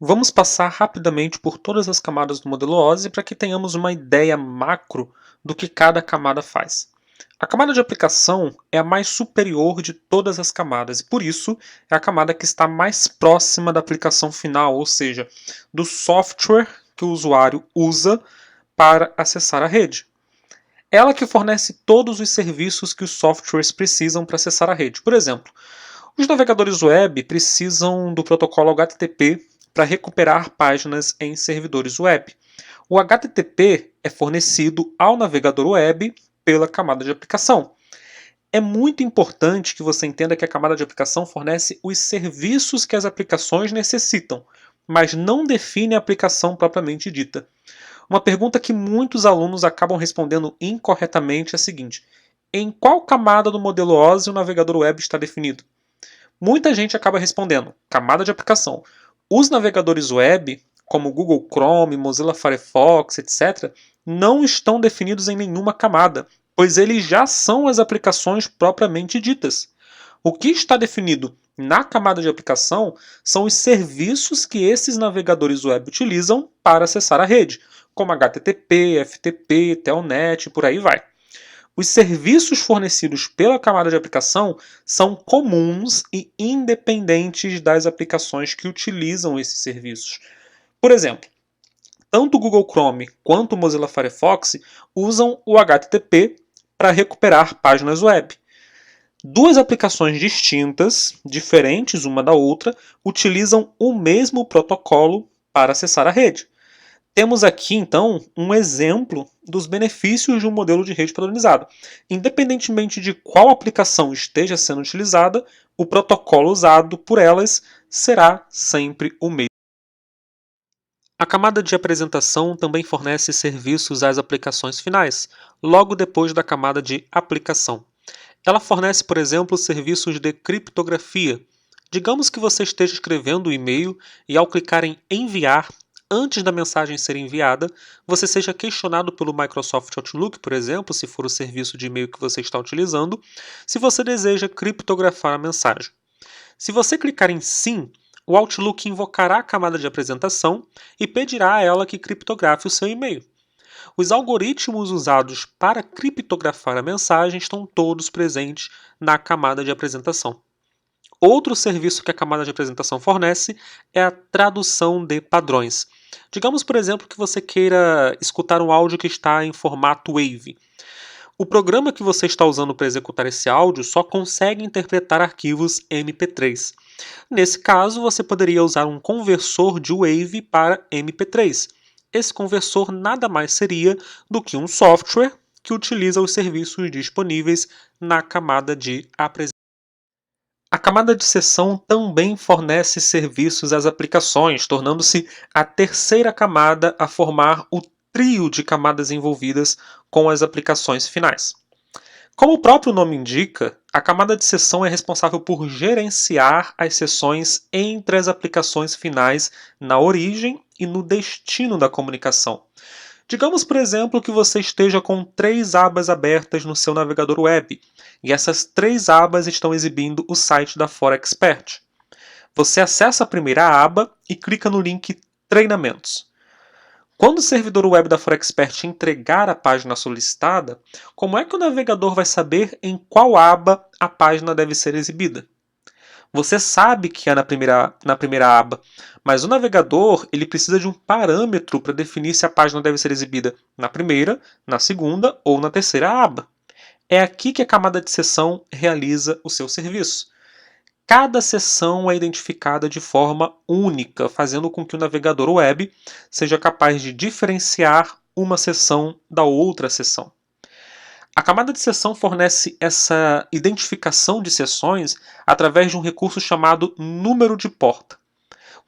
Vamos passar rapidamente por todas as camadas do modelo OSI para que tenhamos uma ideia macro do que cada camada faz. A camada de aplicação é a mais superior de todas as camadas e, por isso, é a camada que está mais próxima da aplicação final, ou seja, do software que o usuário usa para acessar a rede. Ela que fornece todos os serviços que os softwares precisam para acessar a rede. Por exemplo, os navegadores web precisam do protocolo HTTP para recuperar páginas em servidores web. O HTTP é fornecido ao navegador web pela camada de aplicação. É muito importante que você entenda que a camada de aplicação fornece os serviços que as aplicações necessitam, mas não define a aplicação propriamente dita. Uma pergunta que muitos alunos acabam respondendo incorretamente é a seguinte: em qual camada do modelo OSI o navegador web está definido? Muita gente acaba respondendo: camada de aplicação. Os navegadores web, como Google Chrome, Mozilla Firefox, etc., não estão definidos em nenhuma camada, pois eles já são as aplicações propriamente ditas. O que está definido na camada de aplicação são os serviços que esses navegadores web utilizam para acessar a rede, como HTTP, FTP, Telnet e por aí vai. Os serviços fornecidos pela camada de aplicação são comuns e independentes das aplicações que utilizam esses serviços. Por exemplo, tanto o Google Chrome quanto o Mozilla Firefox usam o HTTP para recuperar páginas web. Duas aplicações distintas, diferentes uma da outra, utilizam o mesmo protocolo para acessar a rede. Temos aqui, então, um exemplo dos benefícios de um modelo de rede padronizado. Independentemente de qual aplicação esteja sendo utilizada, o protocolo usado por elas será sempre o mesmo. A camada de apresentação também fornece serviços às aplicações finais, logo depois da camada de aplicação. Ela fornece, por exemplo, serviços de criptografia. Digamos que você esteja escrevendo um e-mail e, ao clicar em enviar, antes da mensagem ser enviada, você seja questionado pelo Microsoft Outlook, por exemplo, se for o serviço de e-mail que você está utilizando, se você deseja criptografar a mensagem. Se você clicar em sim, o Outlook invocará a camada de apresentação e pedirá a ela que criptografe o seu e-mail. Os algoritmos usados para criptografar a mensagem estão todos presentes na camada de apresentação. Outro serviço que a camada de apresentação fornece é a tradução de padrões. Digamos, por exemplo, que você queira escutar um áudio que está em formato WAV. O programa que você está usando para executar esse áudio só consegue interpretar arquivos MP3. Nesse caso, você poderia usar um conversor de WAV para MP3. Esse conversor nada mais seria do que um software que utiliza os serviços disponíveis na camada de apresentação. A camada de seção também fornece serviços às aplicações, tornando-se a terceira camada a formar o trio de camadas envolvidas com as aplicações finais. Como o próprio nome indica, a camada de seção é responsável por gerenciar as seções entre as aplicações finais na origem e no destino da comunicação. Digamos, por exemplo, que você esteja com 3 abas abertas no seu navegador web, e essas 3 abas estão exibindo o site da Forexpert. Você acessa a primeira aba e clica no link Treinamentos. Quando o servidor web da Forexpert entregar a página solicitada, como é que o navegador vai saber em qual aba a página deve ser exibida? Você sabe que é na primeira aba, mas o navegador ele precisa de um parâmetro para definir se a página deve ser exibida na primeira, na segunda ou na terceira aba. É aqui que a camada de seção realiza o seu serviço. Cada seção é identificada de forma única, fazendo com que o navegador web seja capaz de diferenciar uma seção da outra seção. A camada de seção fornece essa identificação de seções através de um recurso chamado número de porta.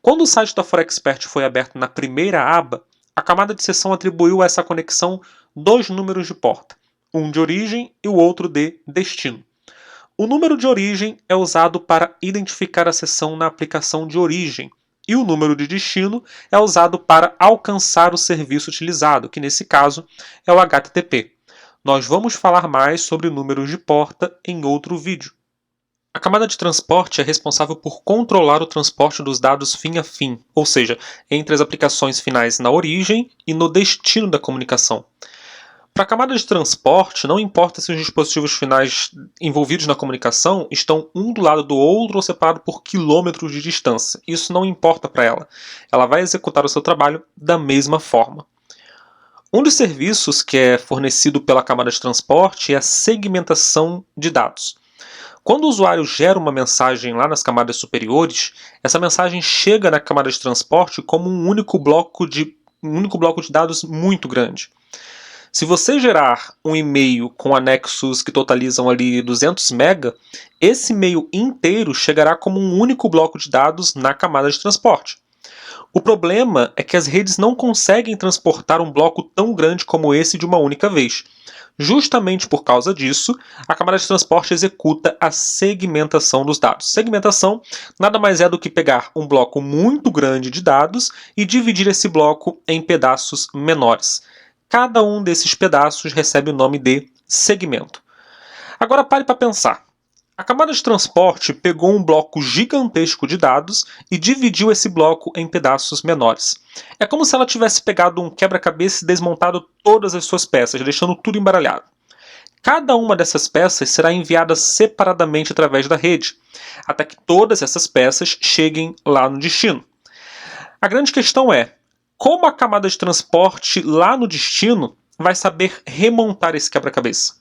Quando o site da Forexpert foi aberto na primeira aba, a camada de seção atribuiu a essa conexão 2 números de porta, um de origem e o outro de destino. O número de origem é usado para identificar a seção na aplicação de origem, e o número de destino é usado para alcançar o serviço utilizado, que nesse caso é o HTTP. Nós vamos falar mais sobre números de porta em outro vídeo. A camada de transporte é responsável por controlar o transporte dos dados fim a fim, ou seja, entre as aplicações finais na origem e no destino da comunicação. Para a camada de transporte, não importa se os dispositivos finais envolvidos na comunicação estão um do lado do outro ou separados por quilômetros de distância. Isso não importa para ela. Ela vai executar o seu trabalho da mesma forma. Um dos serviços que é fornecido pela camada de transporte é a segmentação de dados. Quando o usuário gera uma mensagem lá nas camadas superiores, essa mensagem chega na camada de transporte como um único bloco de dados muito grande. Se você gerar um e-mail com anexos que totalizam ali 200 MB, esse e-mail inteiro chegará como um único bloco de dados na camada de transporte. O problema é que as redes não conseguem transportar um bloco tão grande como esse de uma única vez. Justamente por causa disso, a camada de transporte executa a segmentação dos dados. Segmentação nada mais é do que pegar um bloco muito grande de dados e dividir esse bloco em pedaços menores. Cada um desses pedaços recebe o nome de segmento. Agora pare para pensar. A camada de transporte pegou um bloco gigantesco de dados e dividiu esse bloco em pedaços menores. É como se ela tivesse pegado um quebra-cabeça e desmontado todas as suas peças, deixando tudo embaralhado. Cada uma dessas peças será enviada separadamente através da rede, até que todas essas peças cheguem lá no destino. A grande questão é, como a camada de transporte lá no destino vai saber remontar esse quebra-cabeça?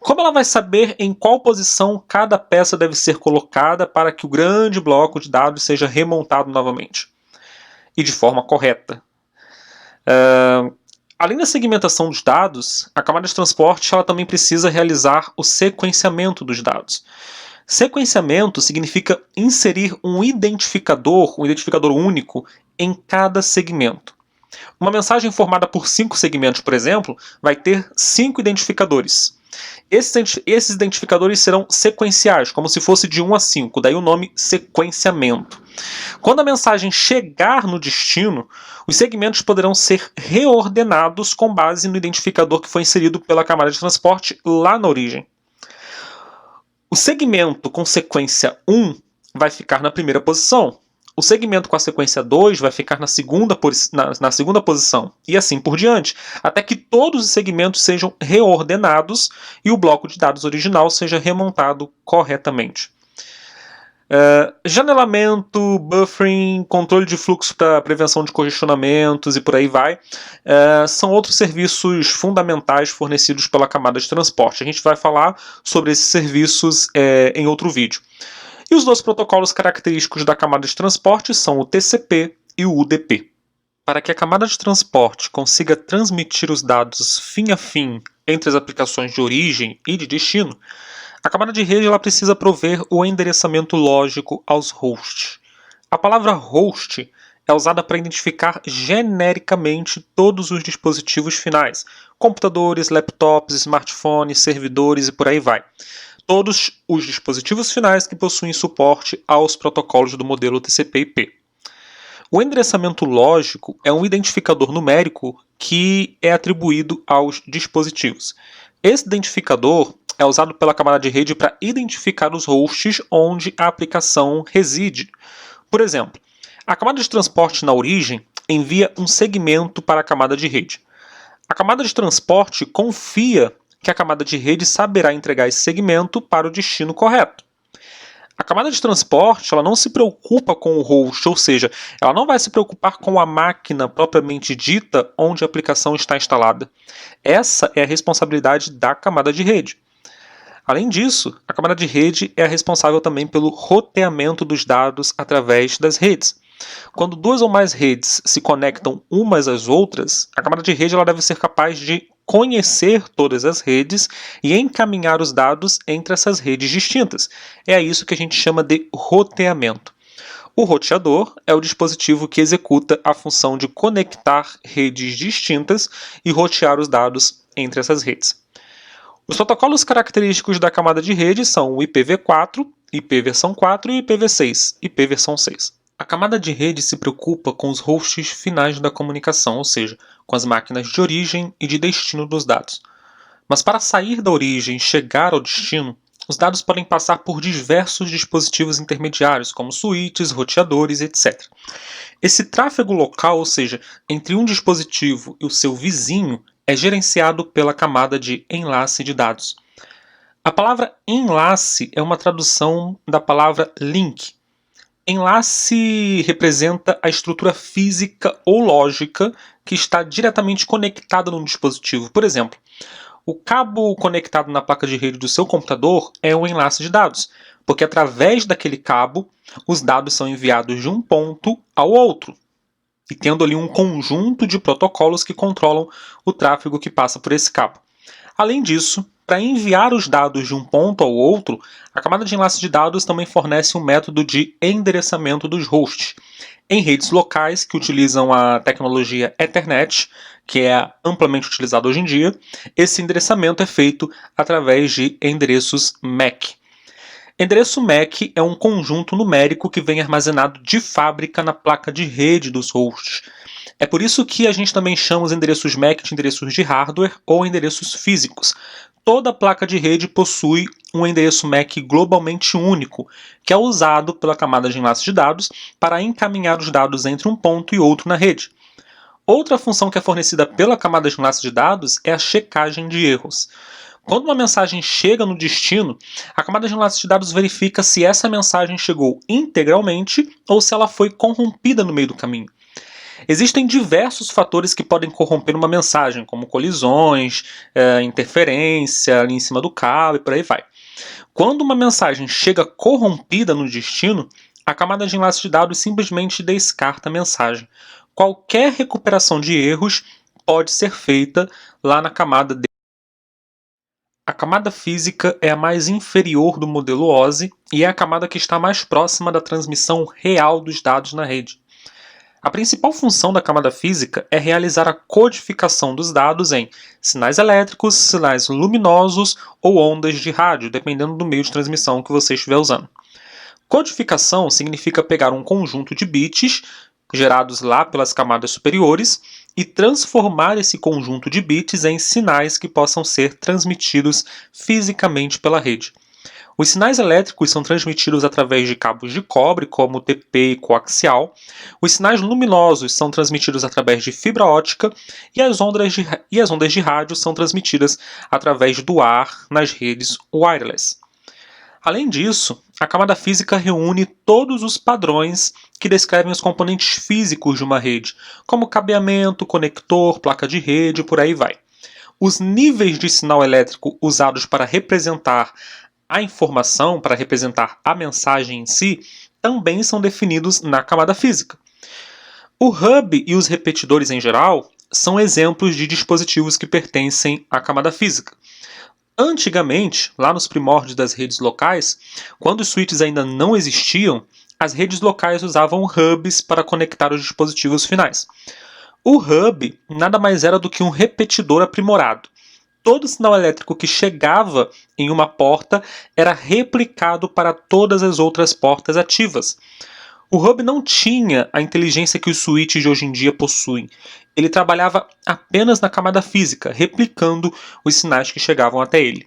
Como ela vai saber em qual posição cada peça deve ser colocada para que o grande bloco de dados seja remontado novamente? E de forma correta. Além da segmentação dos dados, a camada de transporte ela também precisa realizar o sequenciamento dos dados. Sequenciamento significa inserir um identificador único em cada segmento. Uma mensagem formada por 5 segmentos, por exemplo, vai ter 5 identificadores. Esses identificadores serão sequenciais, como se fosse de 1 a 5, daí o nome sequenciamento. Quando a mensagem chegar no destino, os segmentos poderão ser reordenados com base no identificador que foi inserido pela camada de transporte lá na origem. O segmento com sequência 1 vai ficar na primeira posição. O segmento com a sequência 2 vai ficar na segunda posição, e assim por diante, até que todos os segmentos sejam reordenados e o bloco de dados original seja remontado corretamente. Janelamento, buffering, controle de fluxo para prevenção de congestionamentos e por aí vai, são outros serviços fundamentais fornecidos pela camada de transporte. A gente vai falar sobre esses serviços em outro vídeo. E os dois protocolos característicos da camada de transporte são o TCP e o UDP. Para que a camada de transporte consiga transmitir os dados fim a fim entre as aplicações de origem e de destino, a camada de rede ela precisa prover o endereçamento lógico aos hosts. A palavra host é usada para identificar genericamente todos os dispositivos finais, computadores, laptops, smartphones, servidores e por aí vai. Todos os dispositivos finais que possuem suporte aos protocolos do modelo TCP/IP. O endereçamento lógico é um identificador numérico que é atribuído aos dispositivos. Esse identificador é usado pela camada de rede para identificar os hosts onde a aplicação reside. Por exemplo, a camada de transporte na origem envia um segmento para a camada de rede. A camada de transporte confia que a camada de rede saberá entregar esse segmento para o destino correto. A camada de transporte ela não se preocupa com o host, ou seja, ela não vai se preocupar com a máquina propriamente dita onde a aplicação está instalada. Essa é a responsabilidade da camada de rede. Além disso, a camada de rede é responsável também pelo roteamento dos dados através das redes. Quando duas ou mais redes se conectam umas às outras, a camada de rede ela deve ser capaz de conhecer todas as redes e encaminhar os dados entre essas redes distintas. É isso que a gente chama de roteamento. O roteador é o dispositivo que executa a função de conectar redes distintas e rotear os dados entre essas redes. Os protocolos característicos da camada de rede são o IPv4, IP versão 4 e IPv6, IP versão 6. A camada de rede se preocupa com os hosts finais da comunicação, ou seja, com as máquinas de origem e de destino dos dados. Mas para sair da origem e chegar ao destino, os dados podem passar por diversos dispositivos intermediários, como switches, roteadores, etc. Esse tráfego local, ou seja, entre um dispositivo e o seu vizinho, é gerenciado pela camada de enlace de dados. A palavra enlace é uma tradução da palavra link. Enlace representa a estrutura física ou lógica que está diretamente conectada no dispositivo. Por exemplo, o cabo conectado na placa de rede do seu computador é um enlace de dados, porque através daquele cabo, os dados são enviados de um ponto ao outro, e tendo ali um conjunto de protocolos que controlam o tráfego que passa por esse cabo. Além disso, para enviar os dados de um ponto ao outro, a camada de enlace de dados também fornece um método de endereçamento dos hosts. Em redes locais que utilizam a tecnologia Ethernet, que é amplamente utilizada hoje em dia, esse endereçamento é feito através de endereços MAC. Endereço MAC é um conjunto numérico que vem armazenado de fábrica na placa de rede dos hosts. É por isso que a gente também chama os endereços MAC de endereços de hardware ou endereços físicos. Toda placa de rede possui um endereço MAC globalmente único, que é usado pela camada de enlace de dados para encaminhar os dados entre um ponto e outro na rede. Outra função que é fornecida pela camada de enlace de dados é a checagem de erros. Quando uma mensagem chega no destino, a camada de enlace de dados verifica se essa mensagem chegou integralmente ou se ela foi corrompida no meio do caminho. Existem diversos fatores que podem corromper uma mensagem, como colisões, interferência ali em cima do cabo e por aí vai. Quando uma mensagem chega corrompida no destino, a camada de enlace de dados simplesmente descarta a mensagem. Qualquer recuperação de erros pode ser feita lá na camada de... A camada física é a mais inferior do modelo OSI e é a camada que está mais próxima da transmissão real dos dados na rede. A principal função da camada física é realizar a codificação dos dados em sinais elétricos, sinais luminosos ou ondas de rádio, dependendo do meio de transmissão que você estiver usando. Codificação significa pegar um conjunto de bits gerados lá pelas camadas superiores e transformar esse conjunto de bits em sinais que possam ser transmitidos fisicamente pela rede. Os sinais elétricos são transmitidos através de cabos de cobre, como TP e coaxial. Os sinais luminosos são transmitidos através de fibra ótica e as ondas de rádio são transmitidas através do ar nas redes wireless. Além disso, a camada física reúne todos os padrões que descrevem os componentes físicos de uma rede, como cabeamento, conector, placa de rede e por aí vai. Os níveis de sinal elétrico usados para representar a informação, para representar a mensagem em si, também são definidos na camada física. O hub e os repetidores em geral são exemplos de dispositivos que pertencem à camada física. Antigamente, lá nos primórdios das redes locais, quando os switches ainda não existiam, as redes locais usavam hubs para conectar os dispositivos finais. O hub nada mais era do que um repetidor aprimorado. Todo sinal elétrico que chegava em uma porta era replicado para todas as outras portas ativas. O hub não tinha a inteligência que os switches de hoje em dia possuem. Ele trabalhava apenas na camada física, replicando os sinais que chegavam até ele.